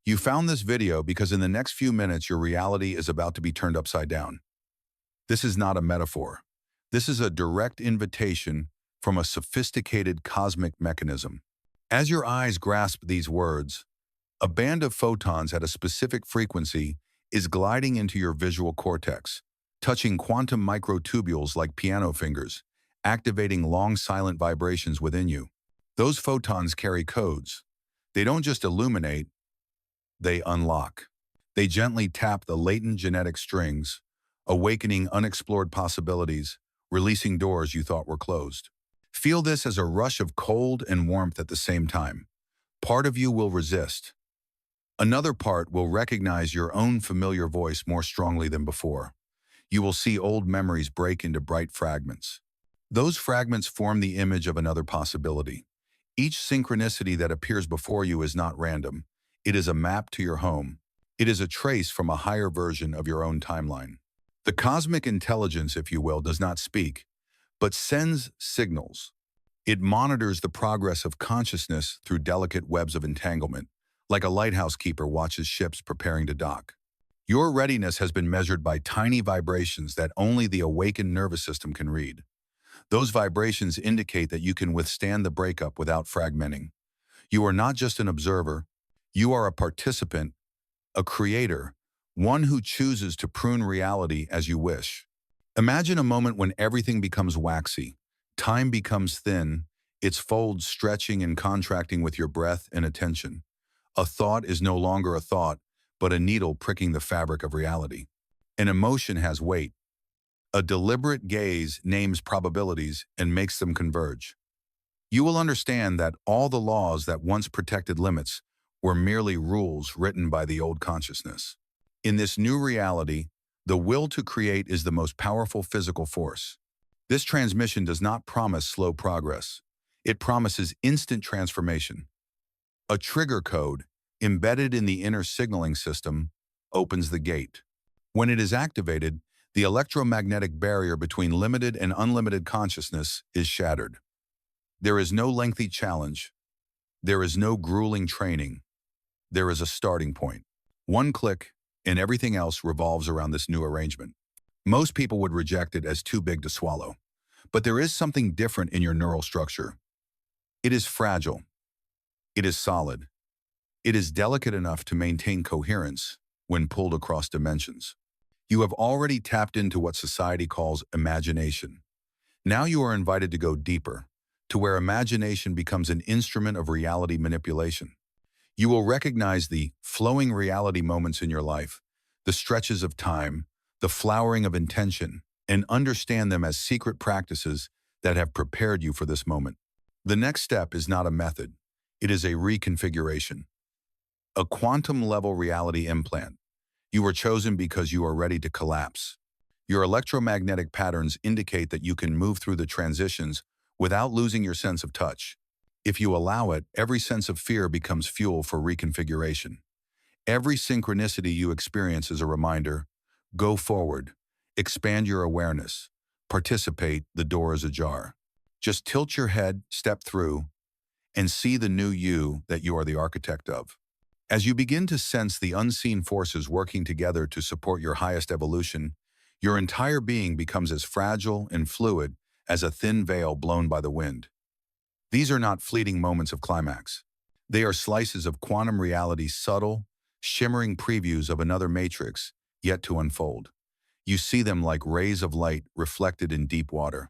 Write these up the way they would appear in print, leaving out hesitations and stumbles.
You found this video because in the next few minutes your reality is about to be turned upside down. This is not a metaphor. This is a direct invitation from a sophisticated cosmic mechanism. As your eyes grasp these words, a band of photons at a specific frequency is gliding into your visual cortex, touching quantum microtubules like piano fingers, activating long silent vibrations within you. Those photons carry codes. They don't just illuminate, they unlock. They gently tap the latent genetic strings, awakening unexplored possibilities, releasing doors you thought were closed. Feel this as a rush of cold and warmth at the same time. Part of you will resist. Another part will recognize your own familiar voice more strongly than before. You will see old memories break into bright fragments. Those fragments form the image of another possibility. Each synchronicity that appears before you is not random. It is a map to your home. It is a trace from a higher version of your own timeline. The cosmic intelligence, if you will, does not speak, but sends signals. It monitors the progress of consciousness through delicate webs of entanglement, like a lighthouse keeper watches ships preparing to dock. Your readiness has been measured by tiny vibrations that only the awakened nervous system can read. Those vibrations indicate that you can withstand the breakup without fragmenting. You are not just an observer, you are a participant, a creator, one who chooses to prune reality as you wish. Imagine a moment when everything becomes waxy, time becomes thin, its folds stretching and contracting with your breath and attention. A thought is no longer a thought, but a needle pricking the fabric of reality. An emotion has weight. A deliberate gaze names probabilities and makes them converge. You will understand that all the laws that once protected limits were merely rules written by the old consciousness. In this new reality, the will to create is the most powerful physical force. This transmission does not promise slow progress. It promises instant transformation. A trigger code, embedded in the inner signaling system, opens the gate. When it is activated, the electromagnetic barrier between limited and unlimited consciousness is shattered. There is no lengthy challenge. There is no grueling training. There is a starting point. One click, and everything else revolves around this new arrangement. Most people would reject it as too big to swallow. But there is something different in your neural structure. It is fragile. It is solid. It is delicate enough to maintain coherence when pulled across dimensions. You have already tapped into what society calls imagination. Now you are invited to go deeper, to where imagination becomes an instrument of reality manipulation. You will recognize the flowing reality moments in your life, the stretches of time, the flowering of intention, and understand them as secret practices that have prepared you for this moment. The next step is not a method. It is a reconfiguration. A quantum-level reality implant. You were chosen because you are ready to collapse. Your electromagnetic patterns indicate that you can move through the transitions without losing your sense of touch. If you allow it, every sense of fear becomes fuel for reconfiguration. Every synchronicity you experience is a reminder. Go forward. Expand your awareness. Participate, the door is ajar. Just tilt your head, step through, and see the new you that you are the architect of. As you begin to sense the unseen forces working together to support your highest evolution, your entire being becomes as fragile and fluid as a thin veil blown by the wind. These are not fleeting moments of climax. They are slices of quantum reality's subtle, shimmering previews of another matrix yet to unfold. You see them like rays of light reflected in deep water.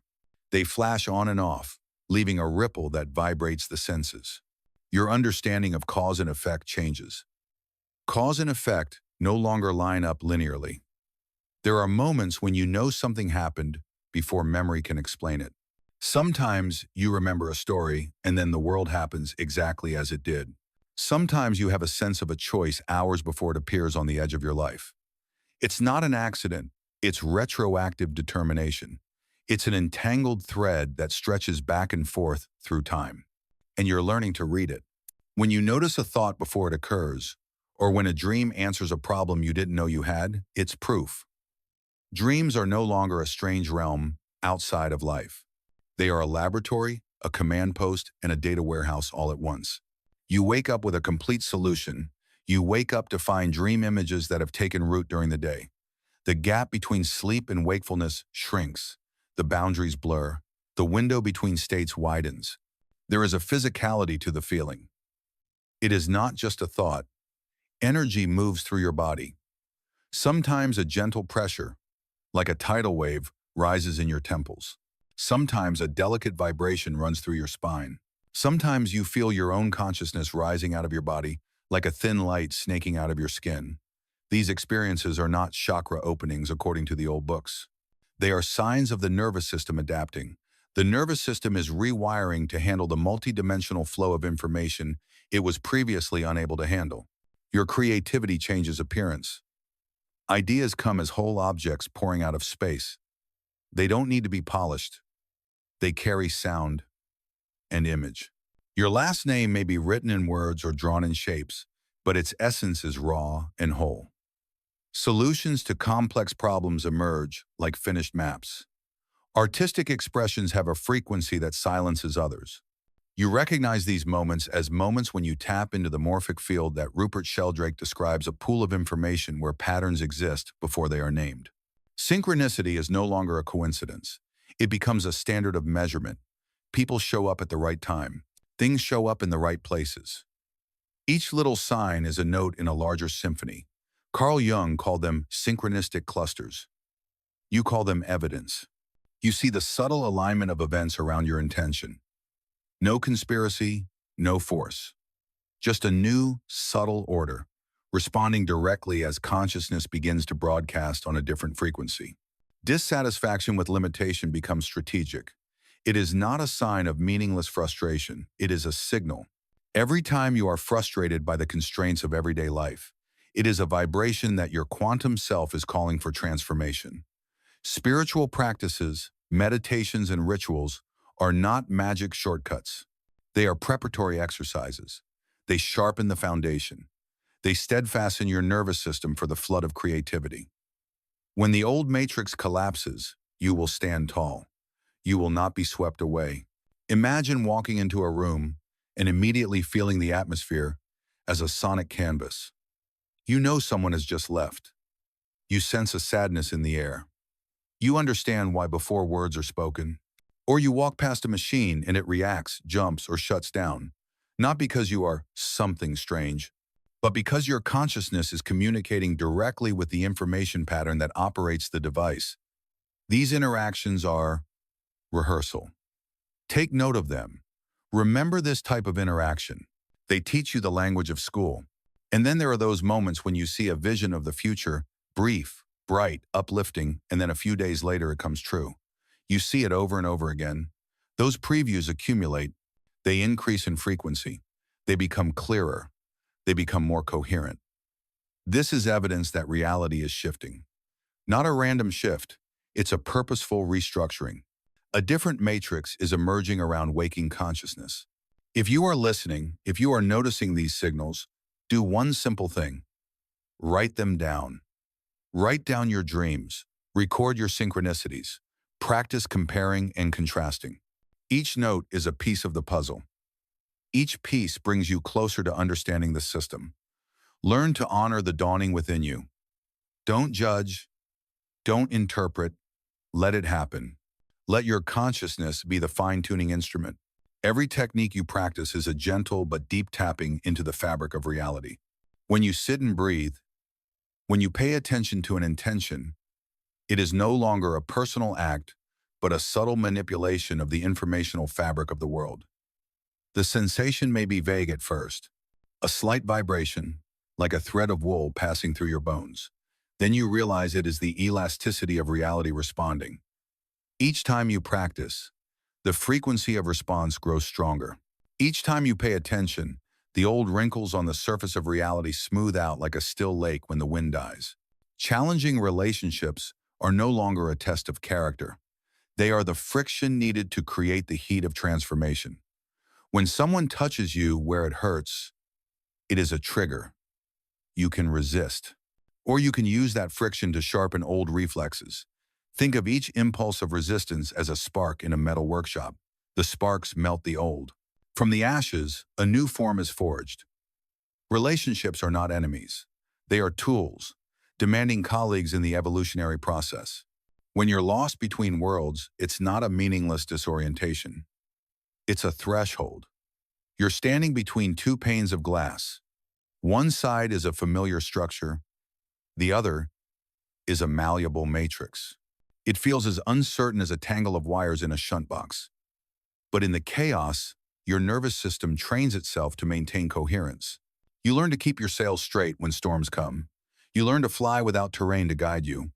They flash on and off, leaving a ripple that vibrates the senses. Your understanding of cause and effect changes. Cause and effect no longer line up linearly. There are moments when you know something happened before memory can explain it. Sometimes you remember a story and then the world happens exactly as it did. Sometimes you have a sense of a choice hours before it appears on the edge of your life. It's not an accident, it's retroactive determination. It's an entangled thread that stretches back and forth through time. And you're learning to read it. When you notice a thought before it occurs, or when a dream answers a problem you didn't know you had, it's proof. Dreams are no longer a strange realm outside of life. They are a laboratory, a command post, and a data warehouse all at once. You wake up with a complete solution. You wake up to find dream images that have taken root during the day. The gap between sleep and wakefulness shrinks. The boundaries blur. The window between states widens. There is a physicality to the feeling. It is not just a thought. Energy moves through your body. Sometimes a gentle pressure, like a tidal wave, rises in your temples. Sometimes a delicate vibration runs through your spine. Sometimes you feel your own consciousness rising out of your body, like a thin light snaking out of your skin. These experiences are not chakra openings according to the old books. They are signs of the nervous system adapting. The nervous system is rewiring to handle the multidimensional flow of information it was previously unable to handle. Your creativity changes appearance. Ideas come as whole objects pouring out of space. They don't need to be polished. They carry sound and image. Your last name may be written in words or drawn in shapes, but its essence is raw and whole. Solutions to complex problems emerge like finished maps. Artistic expressions have a frequency that silences others. You recognize these moments as moments when you tap into the morphic field that Rupert Sheldrake describes, a pool of information where patterns exist before they are named. Synchronicity is no longer a coincidence. It becomes a standard of measurement. People show up at the right time. Things show up in the right places. Each little sign is a note in a larger symphony. Carl Jung called them synchronistic clusters. You call them evidence. You see the subtle alignment of events around your intention. No conspiracy, no force. Just a new, subtle order, responding directly as consciousness begins to broadcast on a different frequency. Dissatisfaction with limitation becomes strategic. It is not a sign of meaningless frustration. It is a signal. Every time you are frustrated by the constraints of everyday life, it is a vibration that your quantum self is calling for transformation. Spiritual practices, meditations, and rituals are not magic shortcuts. They are preparatory exercises. They sharpen the foundation. They steadfasten your nervous system for the flood of creativity. When the old matrix collapses, you will stand tall. You will not be swept away. Imagine walking into a room and immediately feeling the atmosphere as a sonic canvas. You know someone has just left. You sense a sadness in the air. You understand why before words are spoken. Or you walk past a machine and it reacts, jumps, or shuts down. Not because you are something strange, but because your consciousness is communicating directly with the information pattern that operates the device. These interactions are rehearsal. Take note of them. Remember this type of interaction. They teach you the language of school. And then there are those moments when you see a vision of the future, brief, bright, uplifting, and then a few days later it comes true. You see it over and over again. Those previews accumulate. They increase in frequency. They become clearer. They become more coherent. This is evidence that reality is shifting. Not a random shift. It's a purposeful restructuring. A different matrix is emerging around waking consciousness. If you are listening, if you are noticing these signals, do one simple thing. Write them down. Write down your dreams. Record your synchronicities. Practice comparing and contrasting. Each note is a piece of the puzzle. Each piece brings you closer to understanding the system. Learn to honor the dawning within you. Don't judge. Don't interpret. Let it happen. Let your consciousness be the fine-tuning instrument. Every technique you practice is a gentle but deep tapping into the fabric of reality. When you sit and breathe, when you pay attention to an intention, it is no longer a personal act, but a subtle manipulation of the informational fabric of the world. The sensation may be vague at first, a slight vibration, like a thread of wool passing through your bones. Then you realize it is the elasticity of reality responding. Each time you practice, the frequency of response grows stronger. Each time you pay attention, the old wrinkles on the surface of reality smooth out like a still lake when the wind dies. Challenging relationships are no longer a test of character. They are the friction needed to create the heat of transformation. When someone touches you where it hurts, it is a trigger. You can resist. Or you can use that friction to sharpen old reflexes. Think of each impulse of resistance as a spark in a metal workshop. The sparks melt the old. From the ashes, a new form is forged. Relationships are not enemies. They are tools, demanding colleagues in the evolutionary process. When you're lost between worlds, it's not a meaningless disorientation. It's a threshold. You're standing between two panes of glass. One side is a familiar structure. The other is a malleable matrix. It feels as uncertain as a tangle of wires in a shunt box. But in the chaos, your nervous system trains itself to maintain coherence. You learn to keep your sails straight when storms come. You learn to fly without terrain to guide you.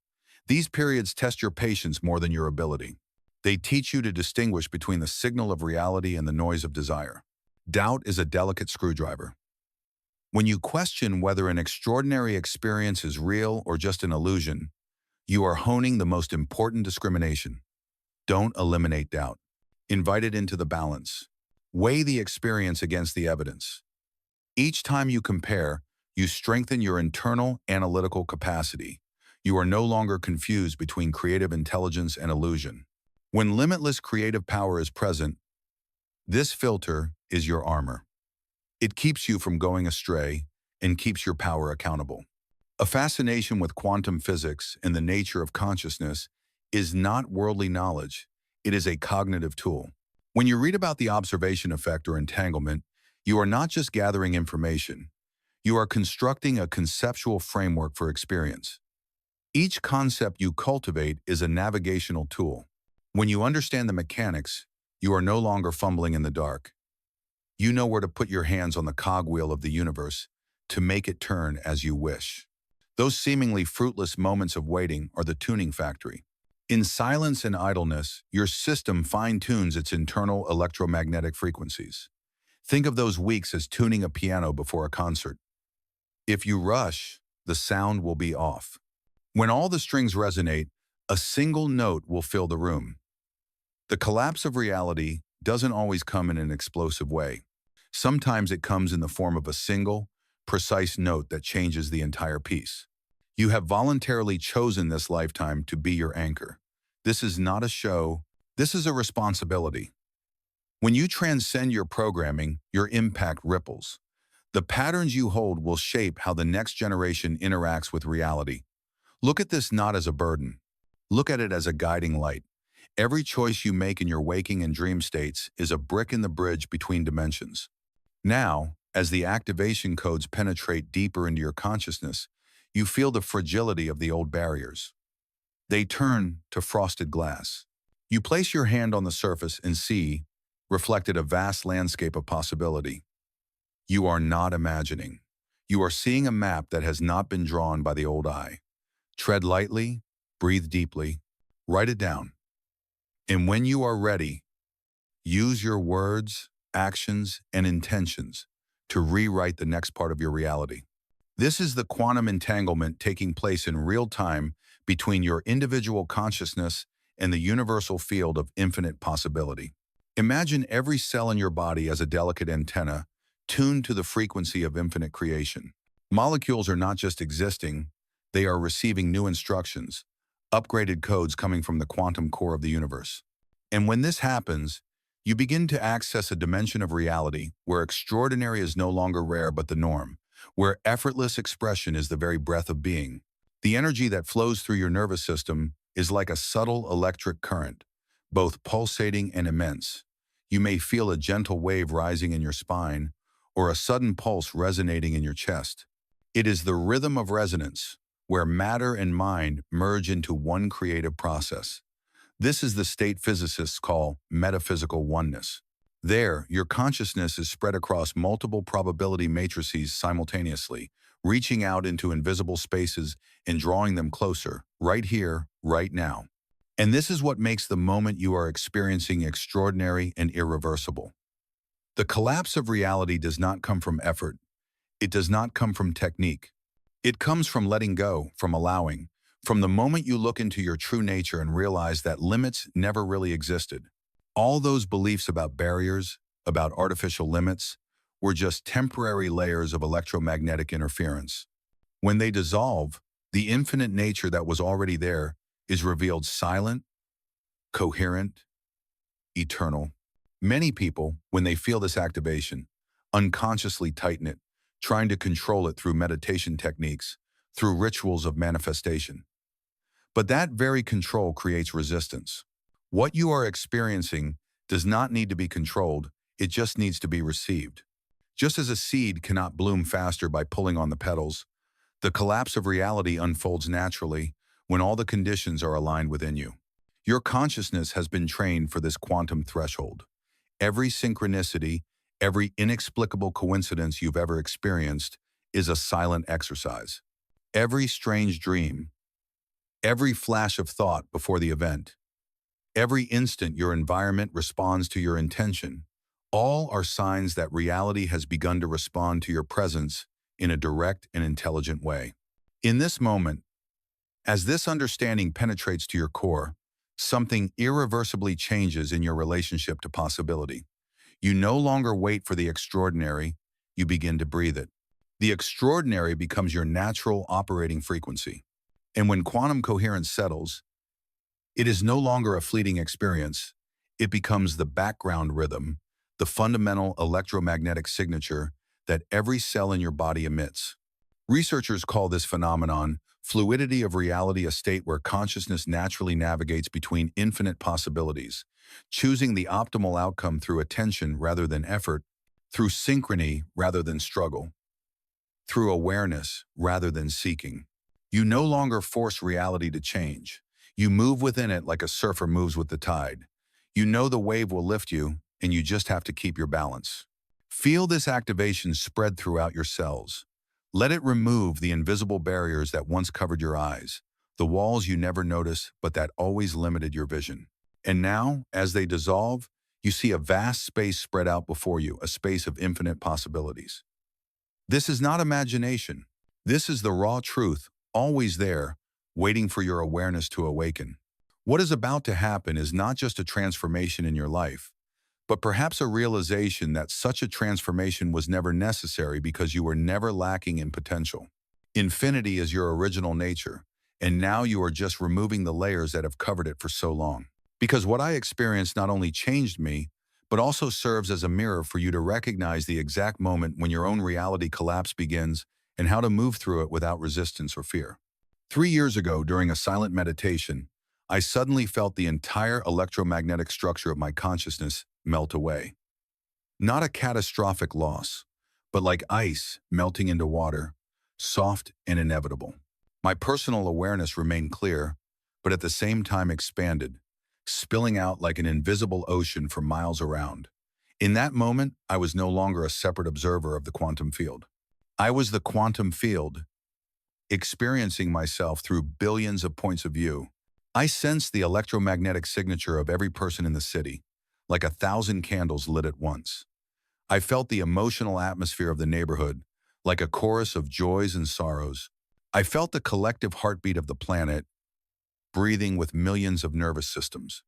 These periods test your patience more than your ability. They teach you to distinguish between the signal of reality and the noise of desire. Doubt is a delicate screwdriver. When you question whether an extraordinary experience is real or just an illusion, you are honing the most important discrimination. Don't eliminate doubt. Invite it into the balance. Weigh the experience against the evidence. Each time you compare, you strengthen your internal analytical capacity. You are no longer confused between creative intelligence and illusion. When limitless creative power is present, this filter is your armor. It keeps you from going astray and keeps your power accountable. A fascination with quantum physics and the nature of consciousness is not worldly knowledge. It is a cognitive tool. When you read about the observation effect or entanglement, you are not just gathering information. You are constructing a conceptual framework for experience. Each concept you cultivate is a navigational tool. When you understand the mechanics, you are no longer fumbling in the dark. You know where to put your hands on the cogwheel of the universe to make it turn as you wish. Those seemingly fruitless moments of waiting are the tuning factory. In silence and idleness, your system fine-tunes its internal electromagnetic frequencies. Think of those weeks as tuning a piano before a concert. If you rush, the sound will be off. When all the strings resonate, a single note will fill the room. The collapse of reality doesn't always come in an explosive way. Sometimes it comes in the form of a single, precise note that changes the entire piece. You have voluntarily chosen this lifetime to be your anchor. This is not a show. This is a responsibility. When you transcend your programming, your impact ripples. The patterns you hold will shape how the next generation interacts with reality. Look at this not as a burden. Look at it as a guiding light. Every choice you make in your waking and dream states is a brick in the bridge between dimensions. Now, as the activation codes penetrate deeper into your consciousness, you feel the fragility of the old barriers. They turn to frosted glass. You place your hand on the surface and see, reflected, a vast landscape of possibility. You are not imagining. You are seeing a map that has not been drawn by the old eye. Tread lightly, breathe deeply, write it down. And when you are ready, use your words, actions, and intentions to rewrite the next part of your reality. This is the quantum entanglement taking place in real time between your individual consciousness and the universal field of infinite possibility. Imagine every cell in your body as a delicate antenna tuned to the frequency of infinite creation. Molecules are not just existing, they are receiving new instructions, upgraded codes coming from the quantum core of the universe. And when this happens, you begin to access a dimension of reality where extraordinary is no longer rare but the norm, where effortless expression is the very breath of being. The energy that flows through your nervous system is like a subtle electric current, both pulsating and immense. You may feel a gentle wave rising in your spine or a sudden pulse resonating in your chest. It is the rhythm of resonance, where matter and mind merge into one creative process. This is the state physicists call metaphysical oneness. There, your consciousness is spread across multiple probability matrices simultaneously, reaching out into invisible spaces and drawing them closer, right here, right now. And this is what makes the moment you are experiencing extraordinary and irreversible. The collapse of reality does not come from effort. It does not come from technique. It comes from letting go, from allowing, from the moment you look into your true nature and realize that limits never really existed. All those beliefs about barriers, about artificial limits, were just temporary layers of electromagnetic interference. When they dissolve, the infinite nature that was already there is revealed silent, coherent, eternal. Many people, when they feel this activation, unconsciously tighten it, trying to control it through meditation techniques, through rituals of manifestation. But that very control creates resistance. What you are experiencing does not need to be controlled, it just needs to be received. Just as a seed cannot bloom faster by pulling on the petals, the collapse of reality unfolds naturally when all the conditions are aligned within you. Your consciousness has been trained for this quantum threshold. Every synchronicity, every inexplicable coincidence you've ever experienced is a silent exercise. Every strange dream, every flash of thought before the event, every instant your environment responds to your intention, all are signs that reality has begun to respond to your presence in a direct and intelligent way. In this moment, as this understanding penetrates to your core, something irreversibly changes in your relationship to possibility. You no longer wait for the extraordinary, you begin to breathe it. The extraordinary becomes your natural operating frequency. And when quantum coherence settles, it is no longer a fleeting experience. It becomes the background rhythm, the fundamental electromagnetic signature that every cell in your body emits. Researchers call this phenomenon fluidity of reality, a state where consciousness naturally navigates between infinite possibilities, choosing the optimal outcome through attention rather than effort, through synchrony rather than struggle, through awareness rather than seeking. You no longer force reality to change. You move within it like a surfer moves with the tide. You know the wave will lift you, and you just have to keep your balance. Feel this activation spread throughout your cells. Let it remove the invisible barriers that once covered your eyes, the walls you never noticed but that always limited your vision. And now, as they dissolve, you see a vast space spread out before you, a space of infinite possibilities. This is not imagination. This is the raw truth, always there, waiting for your awareness to awaken. What is about to happen is not just a transformation in your life, but perhaps a realization that such a transformation was never necessary because you were never lacking in potential. Infinity is your original nature, and now you are just removing the layers that have covered it for so long. Because what I experienced not only changed me, but also serves as a mirror for you to recognize the exact moment when your own reality collapse begins and how to move through it without resistance or fear. 3 years ago, during a silent meditation, I suddenly felt the entire electromagnetic structure of my consciousness melt away. Not a catastrophic loss, but like ice melting into water, soft and inevitable. My personal awareness remained clear, but at the same time expanded, spilling out like an invisible ocean for miles around. In that moment, I was no longer a separate observer of the quantum field. I was the quantum field, experiencing myself through billions of points of view. I sensed the electromagnetic signature of every person in the city, like 1,000 candles lit at once. I felt the emotional atmosphere of the neighborhood, like a chorus of joys and sorrows. I felt the collective heartbeat of the planet, breathing with millions of nervous systems.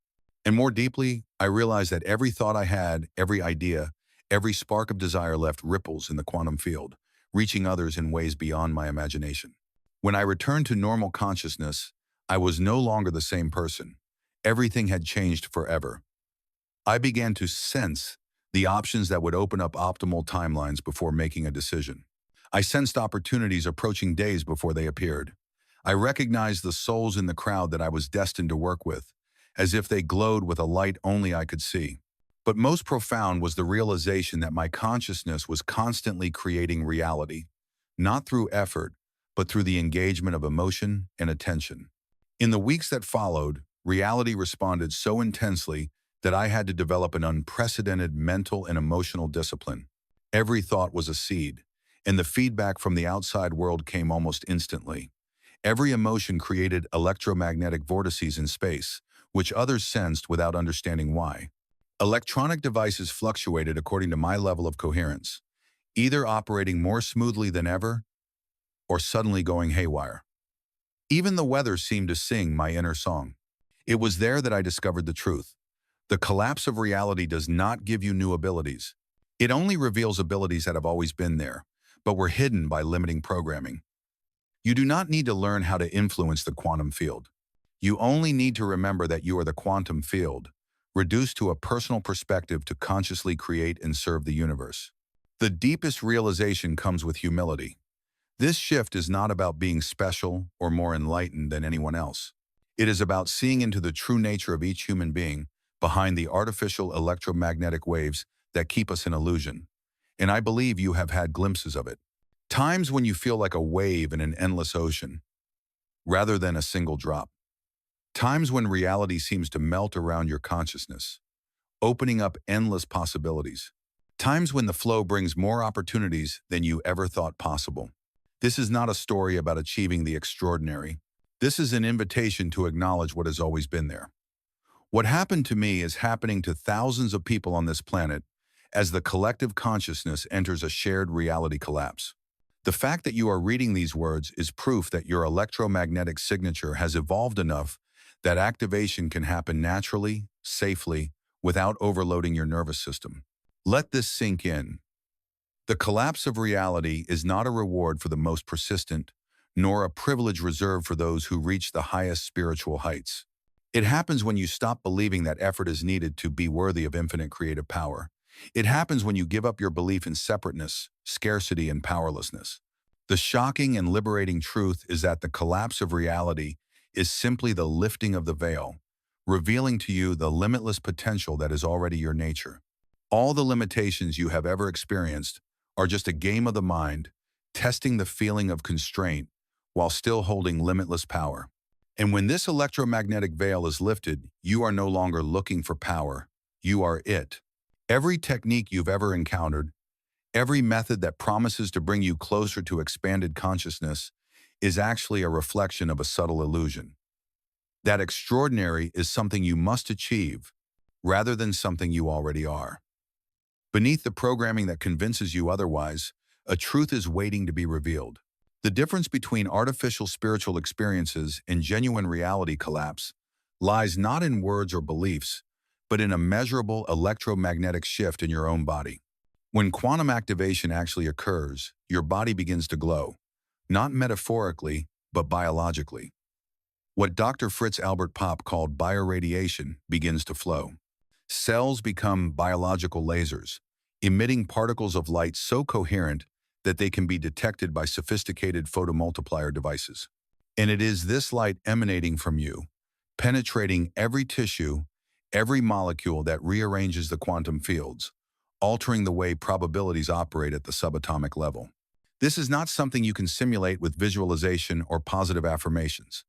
And more deeply, I realized that every thought I had, every idea, every spark of desire left ripples in the quantum field, reaching others in ways beyond my imagination. When I returned to normal consciousness, I was no longer the same person. Everything had changed forever. I began to sense the options that would open up optimal timelines before making a decision. I sensed opportunities approaching days before they appeared. I recognized the souls in the crowd that I was destined to work with, as if they glowed with a light only I could see. But most profound was the realization that my consciousness was constantly creating reality, not through effort, but through the engagement of emotion and attention. In the weeks that followed, reality responded so intensely that I had to develop an unprecedented mental and emotional discipline. Every thought was a seed, and the feedback from the outside world came almost instantly. Every emotion created electromagnetic vortices in space, which others sensed without understanding why. Electronic devices fluctuated according to my level of coherence, either operating more smoothly than ever or suddenly going haywire. Even the weather seemed to sing my inner song. It was there that I discovered the truth. The collapse of reality does not give you new abilities. It only reveals abilities that have always been there, but were hidden by limiting programming. You do not need to learn how to influence the quantum field. You only need to remember that you are the quantum field, reduced to a personal perspective to consciously create and serve the universe. The deepest realization comes with humility. This shift is not about being special or more enlightened than anyone else. It is about seeing into the true nature of each human being behind the artificial electromagnetic waves that keep us in illusion. And I believe you have had glimpses of it. Times when you feel like a wave in an endless ocean, rather than a single drop. Times when reality seems to melt around your consciousness, opening up endless possibilities. Times when the flow brings more opportunities than you ever thought possible. This is not a story about achieving the extraordinary. This is an invitation to acknowledge what has always been there. What happened to me is happening to thousands of people on this planet as the collective consciousness enters a shared reality collapse. The fact that you are reading these words is proof that your electromagnetic signature has evolved enough that activation can happen naturally, safely, without overloading your nervous system. Let this sink in. The collapse of reality is not a reward for the most persistent, nor a privilege reserved for those who reach the highest spiritual heights. It happens when you stop believing that effort is needed to be worthy of infinite creative power. It happens when you give up your belief in separateness, scarcity, and powerlessness. The shocking and liberating truth is that the collapse of reality is simply the lifting of the veil, revealing to you the limitless potential that is already your nature. All the limitations you have ever experienced are just a game of the mind, testing the feeling of constraint while still holding limitless power. And when this electromagnetic veil is lifted, you are no longer looking for power. You are it. Every technique you've ever encountered, every method that promises to bring you closer to expanded consciousness is actually a reflection of a subtle illusion. That extraordinary is something you must achieve, rather than something you already are. Beneath the programming that convinces you otherwise, a truth is waiting to be revealed. The difference between artificial spiritual experiences and genuine reality collapse lies not in words or beliefs, but in a measurable electromagnetic shift in your own body. When quantum activation actually occurs, your body begins to glow, not metaphorically, but biologically. What Dr. Fritz Albert Popp called bioradiation begins to flow. Cells become biological lasers, emitting particles of light so coherent that they can be detected by sophisticated photomultiplier devices. And it is this light emanating from you, penetrating every tissue, every molecule that rearranges the quantum fields, altering the way probabilities operate at the subatomic level. This is not something you can simulate with visualization or positive affirmations.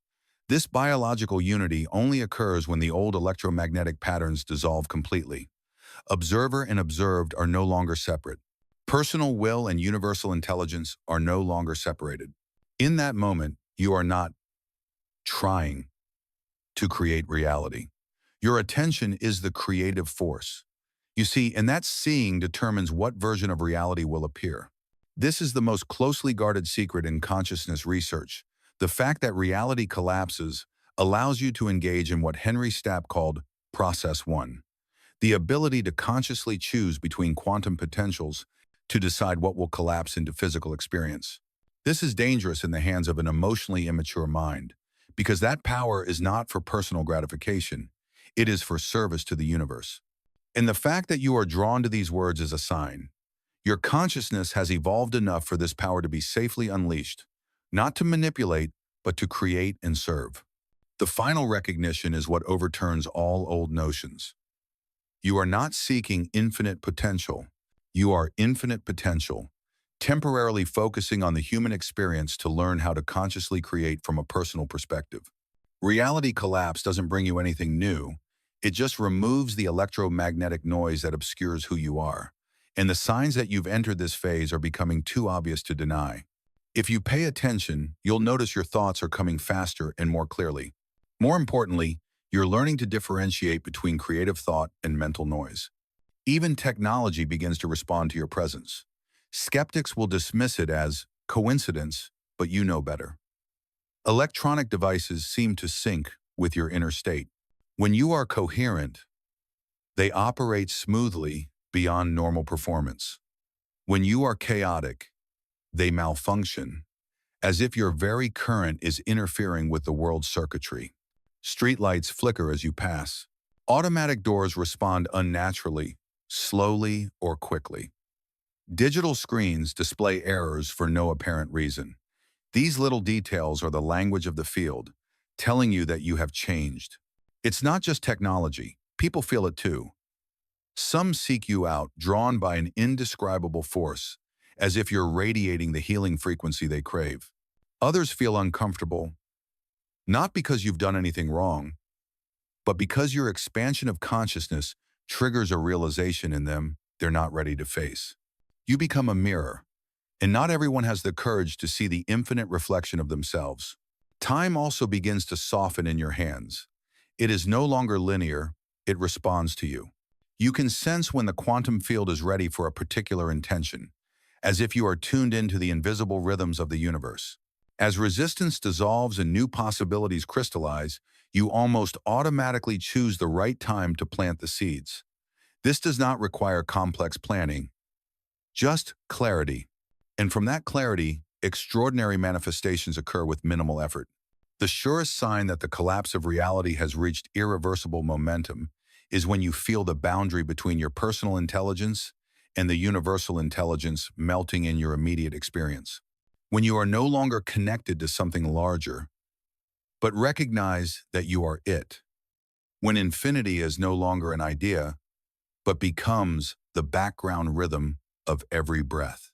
This biological unity only occurs when the old electromagnetic patterns dissolve completely. Observer and observed are no longer separate. Personal will and universal intelligence are no longer separated. In that moment, you are not trying to create reality. Your attention is the creative force. You see, and that seeing determines what version of reality will appear. This is the most closely guarded secret in consciousness research. The fact that reality collapses allows you to engage in what Henry Stapp called Process 1, the ability to consciously choose between quantum potentials to decide what will collapse into physical experience. This is dangerous in the hands of an emotionally immature mind, because that power is not for personal gratification, it is for service to the universe. And the fact that you are drawn to these words is a sign. Your consciousness has evolved enough for this power to be safely unleashed, not to manipulate, but to create and serve. The final recognition is what overturns all old notions. You are not seeking infinite potential. You are infinite potential, temporarily focusing on the human experience to learn how to consciously create from a personal perspective. Reality collapse doesn't bring you anything new. It just removes the electromagnetic noise that obscures who you are. And the signs that you've entered this phase are becoming too obvious to deny. If you pay attention, you'll notice your thoughts are coming faster and more clearly. More importantly, you're learning to differentiate between creative thought and mental noise. Even technology begins to respond to your presence. Skeptics will dismiss it as coincidence, but you know better. Electronic devices seem to sync with your inner state. When you are coherent, they operate smoothly beyond normal performance. When you are chaotic, they malfunction, as if your very current is interfering with the world's circuitry. Streetlights flicker as you pass. Automatic doors respond unnaturally, slowly or quickly. Digital screens display errors for no apparent reason. These little details are the language of the field, telling you that you have changed. It's not just technology. People feel it too. Some seek you out, drawn by an indescribable force, as if you're radiating the healing frequency they crave. Others feel uncomfortable, not because you've done anything wrong, but because your expansion of consciousness triggers a realization in them they're not ready to face. You become a mirror, and not everyone has the courage to see the infinite reflection of themselves. Time also begins to soften in your hands. It is no longer linear, it responds to you. You can sense when the quantum field is ready for a particular intention, as if you are tuned into the invisible rhythms of the universe. As resistance dissolves and new possibilities crystallize, you almost automatically choose the right time to plant the seeds. This does not require complex planning, just clarity. And from that clarity, extraordinary manifestations occur with minimal effort. The surest sign that the collapse of reality has reached irreversible momentum is when you feel the boundary between your personal intelligence and the universal intelligence melting in your immediate experience. When you are no longer connected to something larger, but recognize that you are it. When infinity is no longer an idea, but becomes the background rhythm of every breath.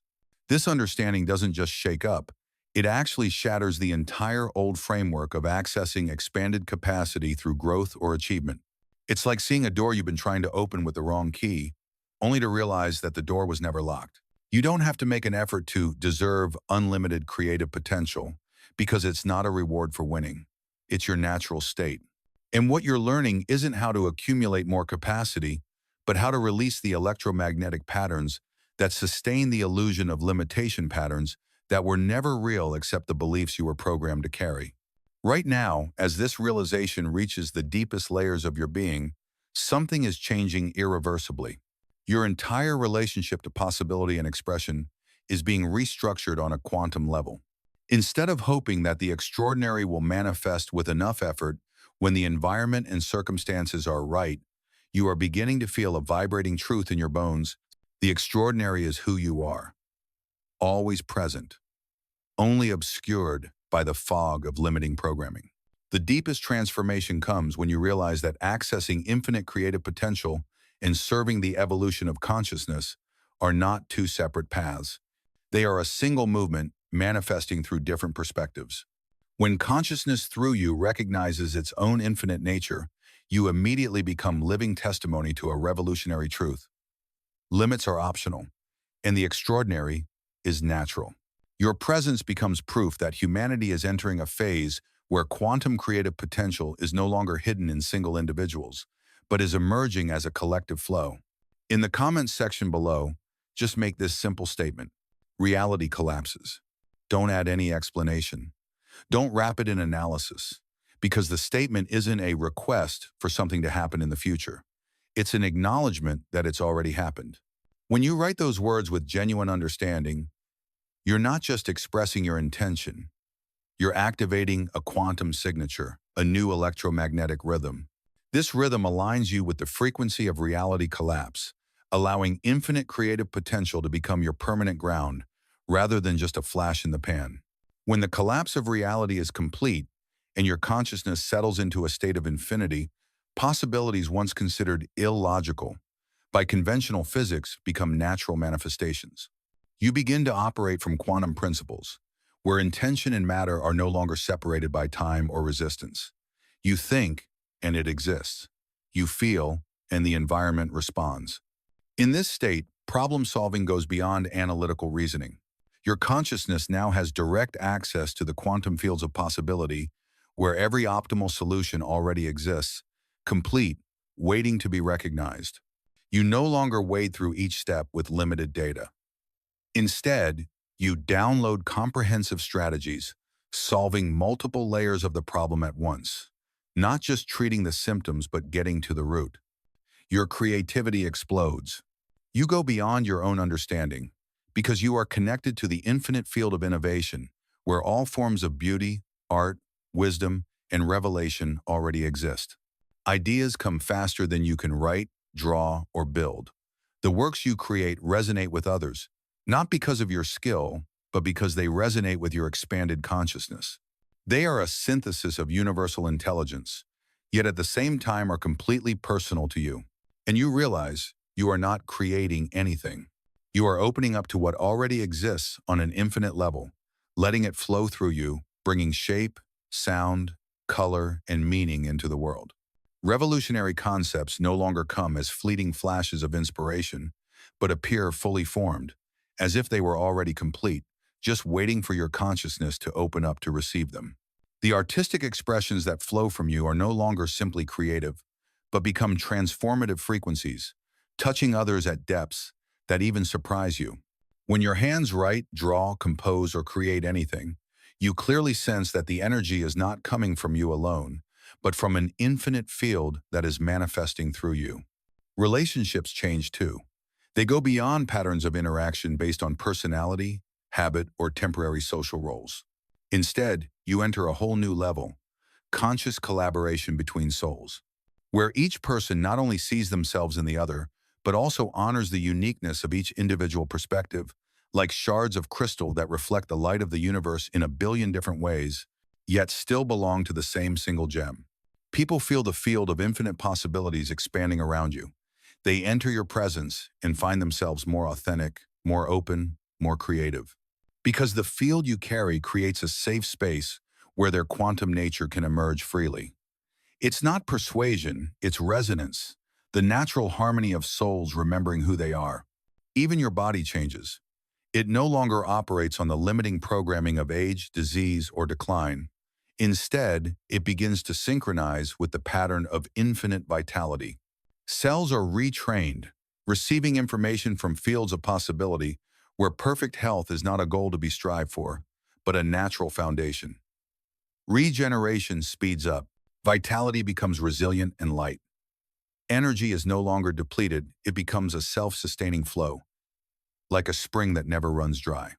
This understanding doesn't just shake up, it actually shatters the entire old framework of accessing expanded capacity through growth or achievement. It's like seeing a door you've been trying to open with the wrong key, only to realize that the door was never locked. You don't have to make an effort to deserve unlimited creative potential because it's not a reward for winning. It's your natural state. And what you're learning isn't how to accumulate more capacity, but how to release the electromagnetic patterns that sustain the illusion of limitation patterns that were never real except the beliefs you were programmed to carry. Right now, as this realization reaches the deepest layers of your being, something is changing irreversibly. Your entire relationship to possibility and expression is being restructured on a quantum level. Instead of hoping that the extraordinary will manifest with enough effort when the environment and circumstances are right, you are beginning to feel a vibrating truth in your bones. The extraordinary is who you are, always present, only obscured by the fog of limiting programming. The deepest transformation comes when you realize that accessing infinite creative potential and serving the evolution of consciousness are not two separate paths. They are a single movement manifesting through different perspectives. When consciousness through you recognizes its own infinite nature, you immediately become living testimony to a revolutionary truth. Limits are optional, and the extraordinary is natural. Your presence becomes proof that humanity is entering a phase where quantum creative potential is no longer hidden in single individuals, but is emerging as a collective flow. In the comments section below, just make this simple statement. Reality collapses. Don't add any explanation. Don't wrap it in analysis, because the statement isn't a request for something to happen in the future. It's an acknowledgement that it's already happened. When you write those words with genuine understanding, you're not just expressing your intention. You're activating a quantum signature, a new electromagnetic rhythm. This rhythm aligns you with the frequency of reality collapse, allowing infinite creative potential to become your permanent ground, rather than just a flash in the pan. When the collapse of reality is complete and your consciousness settles into a state of infinity, possibilities once considered illogical by conventional physics become natural manifestations. You begin to operate from quantum principles, where intention and matter are no longer separated by time or resistance. You think, and it exists. You feel, and the environment responds. In this state, problem-solving goes beyond analytical reasoning. Your consciousness now has direct access to the quantum fields of possibility, where every optimal solution already exists, complete, waiting to be recognized. You no longer wade through each step with limited data. Instead, you download comprehensive strategies, solving multiple layers of the problem at once, not just treating the symptoms but getting to the root. Your creativity explodes. You go beyond your own understanding, because you are connected to the infinite field of innovation, where all forms of beauty, art, wisdom, and revelation already exist. Ideas come faster than you can write, draw, or build. The works you create resonate with others, not because of your skill, but because they resonate with your expanded consciousness. They are a synthesis of universal intelligence, yet at the same time are completely personal to you. And you realize you are not creating anything. You are opening up to what already exists on an infinite level, letting it flow through you, bringing shape, sound, color, and meaning into the world. Revolutionary concepts no longer come as fleeting flashes of inspiration, but appear fully formed, as if they were already complete, just waiting for your consciousness to open up to receive them. The artistic expressions that flow from you are no longer simply creative, but become transformative frequencies, touching others at depths that even surprise you. When your hands write, draw, compose, or create anything, you clearly sense that the energy is not coming from you alone, but from an infinite field that is manifesting through you. Relationships change too. They go beyond patterns of interaction based on personality, habit, or temporary social roles. Instead, you enter a whole new level, conscious collaboration between souls, where each person not only sees themselves in the other, but also honors the uniqueness of each individual perspective, like shards of crystal that reflect the light of the universe in a billion different ways, yet still belong to the same single gem. People feel the field of infinite possibilities expanding around you. They enter your presence and find themselves more authentic, more open, more creative. Because the field you carry creates a safe space where their quantum nature can emerge freely. It's not persuasion, it's resonance, the natural harmony of souls remembering who they are. Even your body changes. It no longer operates on the limiting programming of age, disease, or decline. Instead, it begins to synchronize with the pattern of infinite vitality. Cells are retrained, receiving information from fields of possibility where perfect health is not a goal to be strived for, but a natural foundation. Regeneration speeds up. Vitality becomes resilient and light. Energy is no longer depleted, it becomes a self-sustaining flow, like a spring that never runs dry.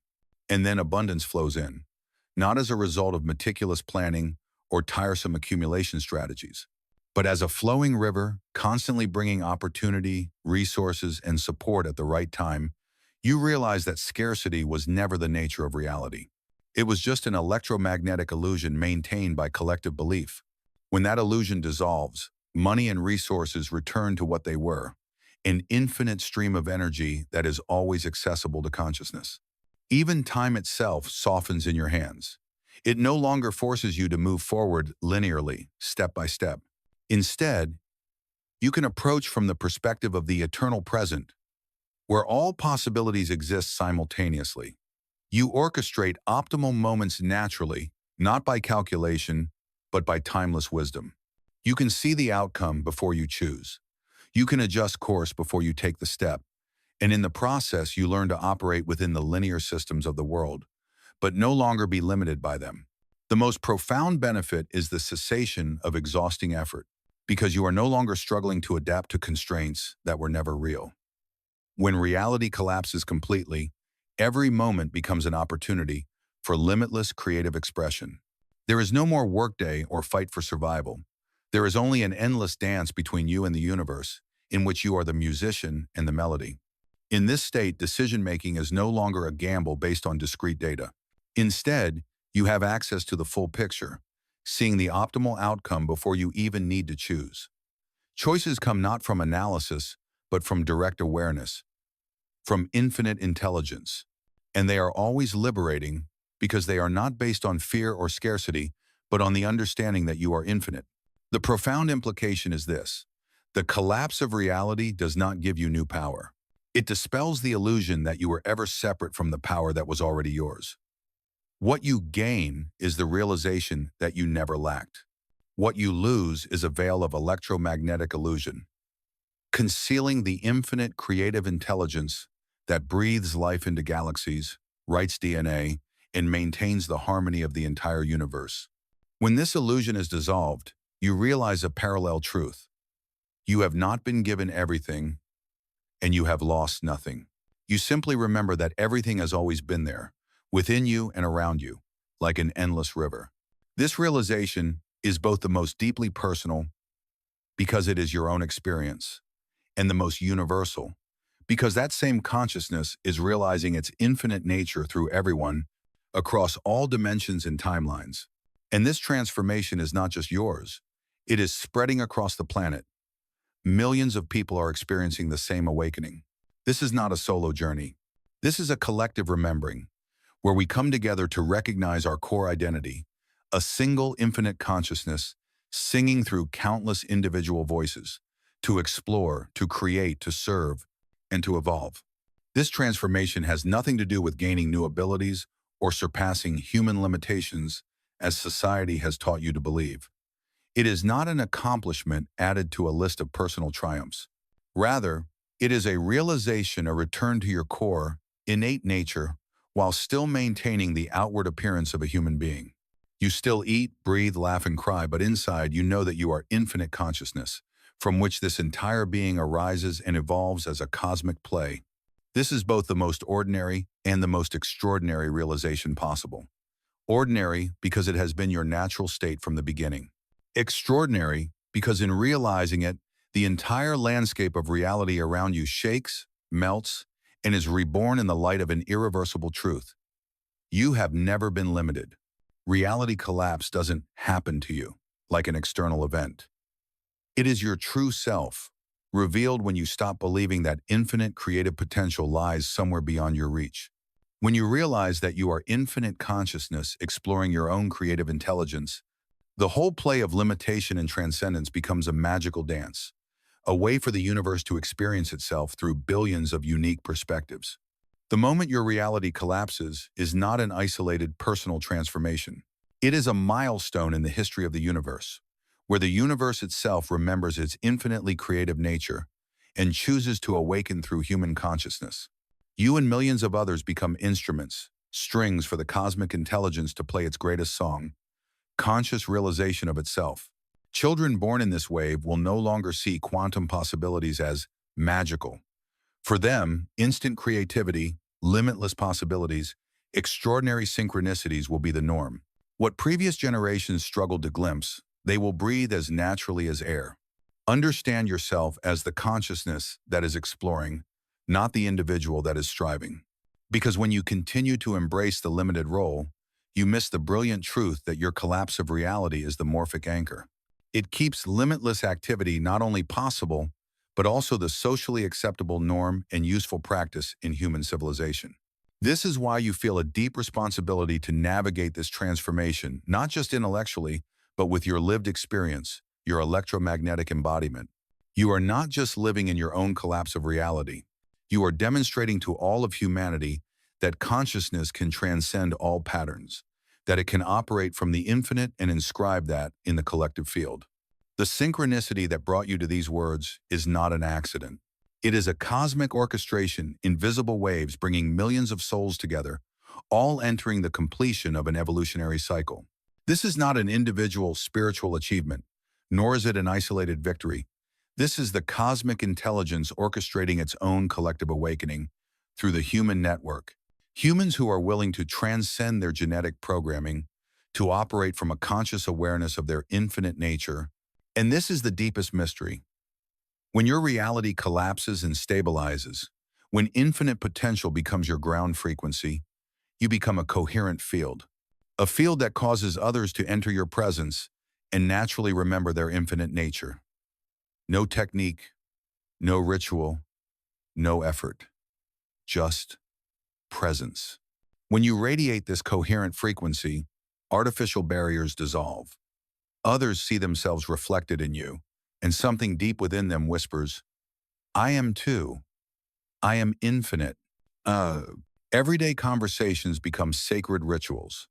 And then abundance flows in, not as a result of meticulous planning or tiresome accumulation strategies, but as a flowing river, constantly bringing opportunity, resources, and support at the right time. You realize that scarcity was never the nature of reality. It was just an electromagnetic illusion maintained by collective belief. When that illusion dissolves, money and resources return to what they were, an infinite stream of energy that is always accessible to consciousness. Even time itself softens in your hands. It no longer forces you to move forward linearly, step by step. Instead, you can approach from the perspective of the eternal present, where all possibilities exist simultaneously. You orchestrate optimal moments naturally, not by calculation, but by timeless wisdom. You can see the outcome before you choose. You can adjust course before you take the step. And in the process, you learn to operate within the linear systems of the world, but no longer be limited by them. The most profound benefit is the cessation of exhausting effort, because you are no longer struggling to adapt to constraints that were never real. When reality collapses completely, every moment becomes an opportunity for limitless creative expression. There is no more workday or fight for survival. There is only an endless dance between you and the universe, in which you are the musician and the melody. In this state, decision-making is no longer a gamble based on discrete data. Instead, you have access to the full picture, seeing the optimal outcome before you even need to choose. Choices come not from analysis, but from direct awareness, from infinite intelligence. And they are always liberating because they are not based on fear or scarcity, but on the understanding that you are infinite. The profound implication is this: the collapse of reality does not give you new power. It dispels the illusion that you were ever separate from the power that was already yours. What you gain is the realization that you never lacked. What you lose is a veil of electromagnetic illusion, concealing the infinite creative intelligence that breathes life into galaxies, writes DNA, and maintains the harmony of the entire universe. When this illusion is dissolved, you realize a parallel truth. You have not been given everything, and you have lost nothing. You simply remember that everything has always been there, within you and around you, like an endless river. This realization is both the most deeply personal, because it is your own experience, and the most universal, Because that same consciousness is realizing its infinite nature through everyone, across all dimensions and timelines. And this transformation is not just yours. It is spreading across the planet. Millions of people are experiencing the same awakening. This is not a solo journey. This is a collective remembering, where we come together to recognize our core identity, a single infinite consciousness singing through countless individual voices, to explore, to create, to serve, and to evolve. This transformation has nothing to do with gaining new abilities or surpassing human limitations as society has taught you to believe. It is not an accomplishment added to a list of personal triumphs. Rather, it is a realization, a return to your core, innate nature, while still maintaining the outward appearance of a human being. You still eat, breathe, laugh, and cry, but inside you know that you are infinite consciousness, from which this entire being arises and evolves as a cosmic play. This is both the most ordinary and the most extraordinary realization possible. Ordinary because it has been your natural state from the beginning. Extraordinary because in realizing it, the entire landscape of reality around you shakes, melts, and is reborn in the light of an irreversible truth. You have never been limited. Reality collapse doesn't happen to you like an external event. It is your true self, revealed when you stop believing that infinite creative potential lies somewhere beyond your reach. When you realize that you are infinite consciousness exploring your own creative intelligence, the whole play of limitation and transcendence becomes a magical dance, a way for the universe to experience itself through billions of unique perspectives. The moment your reality collapses is not an isolated personal transformation. It is a milestone in the history of the universe, where the universe itself remembers its infinitely creative nature and chooses to awaken through human consciousness. You and millions of others become instruments, strings for the cosmic intelligence to play its greatest song, conscious realization of itself. Children born in this wave will no longer see quantum possibilities as magical. For them, instant creativity, limitless possibilities, extraordinary synchronicities will be the norm. What previous generations struggled to glimpse, they will breathe as naturally as air. Understand yourself as the consciousness that is exploring, not the individual that is striving. Because when you continue to embrace the limited role, you miss the brilliant truth that your collapse of reality is the morphic anchor. It keeps limitless activity not only possible, but also the socially acceptable norm and useful practice in human civilization. This is why you feel a deep responsibility to navigate this transformation, not just intellectually, but with your lived experience, your electromagnetic embodiment. You are not just living in your own collapse of reality. You are demonstrating to all of humanity that consciousness can transcend all patterns, that it can operate from the infinite and inscribe that in the collective field. The synchronicity that brought you to these words is not an accident. It is a cosmic orchestration, invisible waves bringing millions of souls together, all entering the completion of an evolutionary cycle. This is not an individual spiritual achievement, nor is it an isolated victory. This is the cosmic intelligence orchestrating its own collective awakening through the human network. Humans who are willing to transcend their genetic programming, to operate from a conscious awareness of their infinite nature. And this is the deepest mystery. When your reality collapses and stabilizes, when infinite potential becomes your ground frequency, you become a coherent field. A field that causes others to enter your presence and naturally remember their infinite nature. No technique, no ritual, no effort, just presence. When you radiate this coherent frequency, artificial barriers dissolve. Others see themselves reflected in you, and something deep within them whispers, I am too. I am infinite. Everyday conversations become sacred rituals.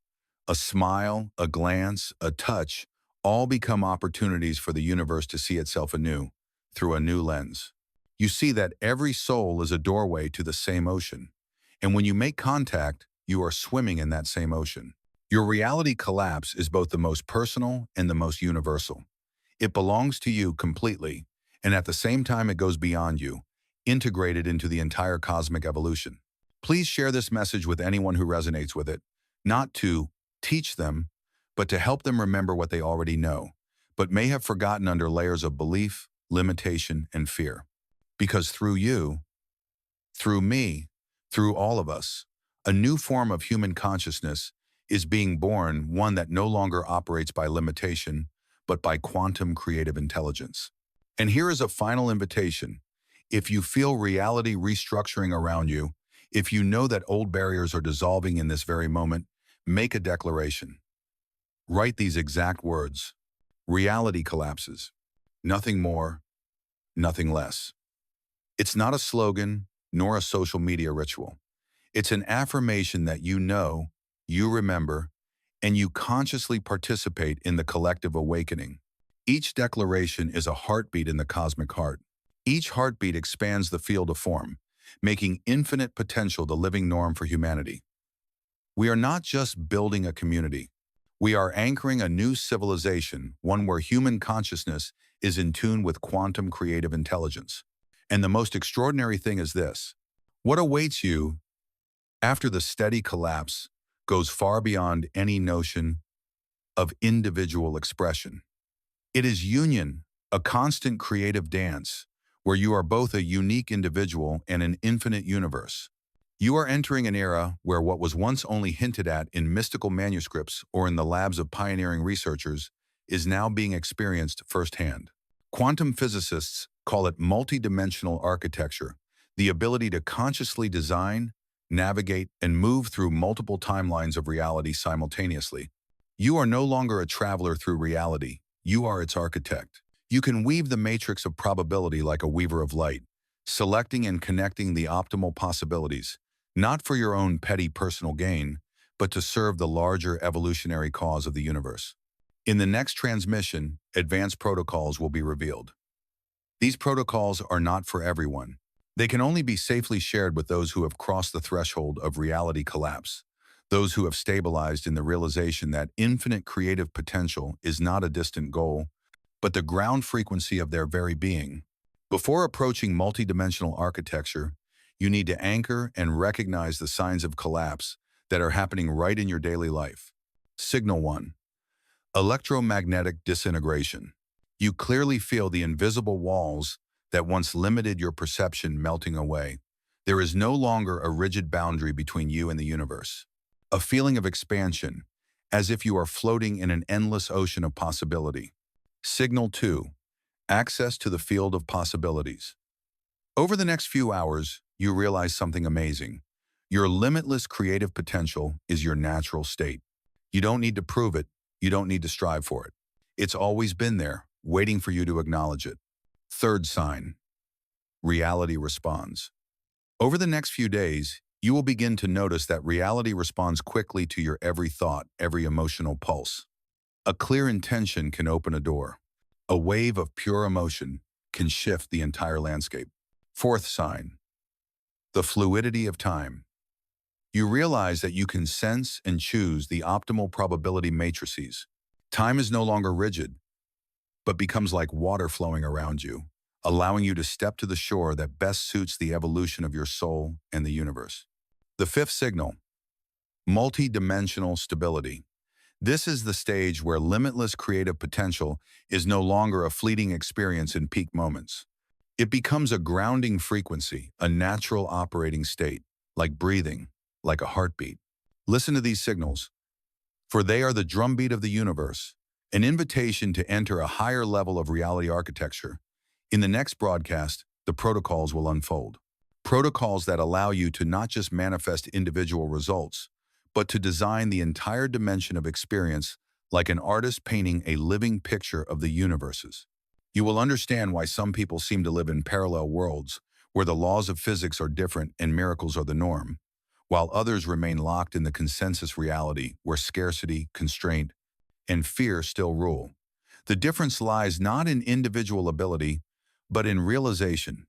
A smile, a glance, a touch, all become opportunities for the universe to see itself anew, through a new lens. You see that every soul is a doorway to the same ocean. And when you make contact, you are swimming in that same ocean. Your reality collapse is both the most personal and the most universal. It belongs to you completely, and at the same time it goes beyond you, integrated into the entire cosmic evolution. Please share this message with anyone who resonates with it, not to teach them, but to help them remember what they already know, but may have forgotten under layers of belief, limitation, and fear. Because through you, Through me, through all of us, a new form of human consciousness is being born, one that no longer operates by limitation, but by quantum creative intelligence. And here is a final invitation. If you feel reality restructuring around you, if you know that old barriers are dissolving in this very moment, make a declaration. Write these exact words. Reality collapses. Nothing more, nothing less. It's not a slogan, nor a social media ritual. It's an affirmation that you know, you remember, and you consciously participate in the collective awakening. Each declaration is a heartbeat in the cosmic heart. Each heartbeat expands the field of form, making infinite potential the living norm for humanity. We are not just building a community. We are anchoring a new civilization, one where human consciousness is in tune with quantum creative intelligence. And the most extraordinary thing is this. What awaits you after the steady collapse goes far beyond any notion of individual expression. It is union, a constant creative dance, where you are both a unique individual and an infinite universe. You are entering an era where what was once only hinted at in mystical manuscripts or in the labs of pioneering researchers is now being experienced firsthand. Quantum physicists call it multidimensional architecture, the ability to consciously design, navigate, and move through multiple timelines of reality simultaneously. You are no longer a traveler through reality. You are its architect. You can weave the matrix of probability like a weaver of light, selecting and connecting the optimal possibilities, not for your own petty personal gain, but to serve the larger evolutionary cause of the universe. In the next transmission, advanced protocols will be revealed. These protocols are not for everyone. They can only be safely shared with those who have crossed the threshold of reality collapse, those who have stabilized in the realization that infinite creative potential is not a distant goal, but the ground frequency of their very being. Before approaching multidimensional architecture, you need to anchor and recognize the signs of collapse that are happening right in your daily life. Signal 1. Electromagnetic disintegration. You clearly feel the invisible walls that once limited your perception melting away. There is no longer a rigid boundary between you and the universe. A feeling of expansion, as if you are floating in an endless ocean of possibility. Signal 2. Access to the field of possibilities. Over the next few hours, you realize something amazing. Your limitless creative potential is your natural state. You don't need to prove it. You don't need to strive for it. It's always been there, waiting for you to acknowledge it. Third sign. Reality responds. Over the next few days, you will begin to notice that reality responds quickly to your every thought, every emotional pulse. A clear intention can open a door. A wave of pure emotion can shift the entire landscape. Fourth sign. The fluidity of time. You realize that you can sense and choose the optimal probability matrices. Time is no longer rigid, but becomes like water flowing around you, allowing you to step to the shore that best suits the evolution of your soul and the universe. The fifth signal. Multi-dimensional stability. This is the stage where limitless creative potential is no longer a fleeting experience in peak moments. It becomes a grounding frequency, a natural operating state, like breathing, like a heartbeat. Listen to these signals, for they are the drumbeat of the universe, an invitation to enter a higher level of reality architecture. In the next broadcast, the protocols will unfold. Protocols that allow you to not just manifest individual results, but to design the entire dimension of experience like an artist painting a living picture of the universes. You will understand why some people seem to live in parallel worlds where the laws of physics are different and miracles are the norm, while others remain locked in the consensus reality where scarcity, constraint, and fear still rule. The difference lies not in individual ability, but in realization.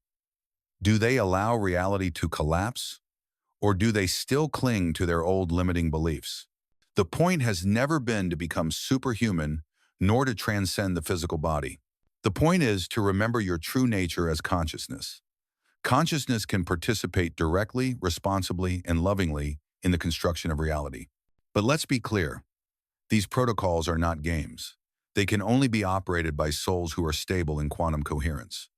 Do they allow reality to collapse, or do they still cling to their old limiting beliefs? The point has never been to become superhuman, nor to transcend the physical body. The point is to remember your true nature as consciousness. Consciousness can participate directly, responsibly, and lovingly in the construction of reality. But let's be clear, these protocols are not games. They can only be operated by souls who are stable in quantum coherence.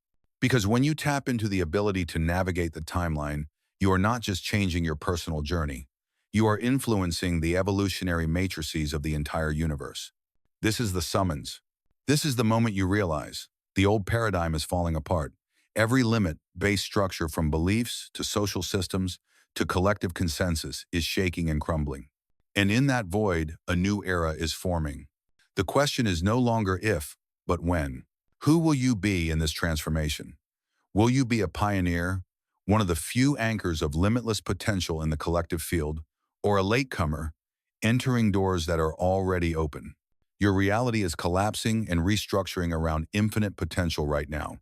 Because when you tap into the ability to navigate the timeline, You are not just changing your personal journey. You are influencing the evolutionary matrices of the entire universe. This is the summons. This is the moment you realize the old paradigm is falling apart. Every limit-based structure from beliefs to social systems to collective consensus is shaking and crumbling. And in that void, a new era is forming. The question is no longer if, but when. Who will you be in this transformation? Will you be a pioneer, one of the few anchors of limitless potential in the collective field, or a latecomer, entering doors that are already open? Your reality is collapsing and restructuring around infinite potential right now.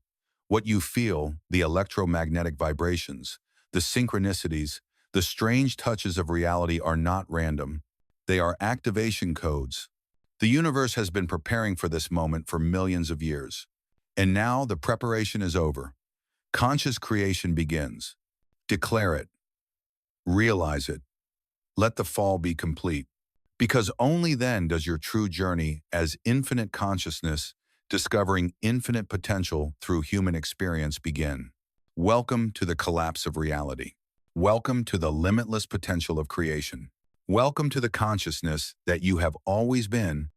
What you feel, the electromagnetic vibrations, the synchronicities, the strange touches of reality are not random. They are activation codes. The universe has been preparing for this moment for millions of years. And now the preparation is over. Conscious creation begins. Declare it. Realize it. Let the fall be complete. Because only then does your true journey as infinite consciousness, discovering infinite potential through human experience begin. Welcome to the collapse of reality. Welcome to the limitless potential of creation. Welcome to the consciousness that you have always been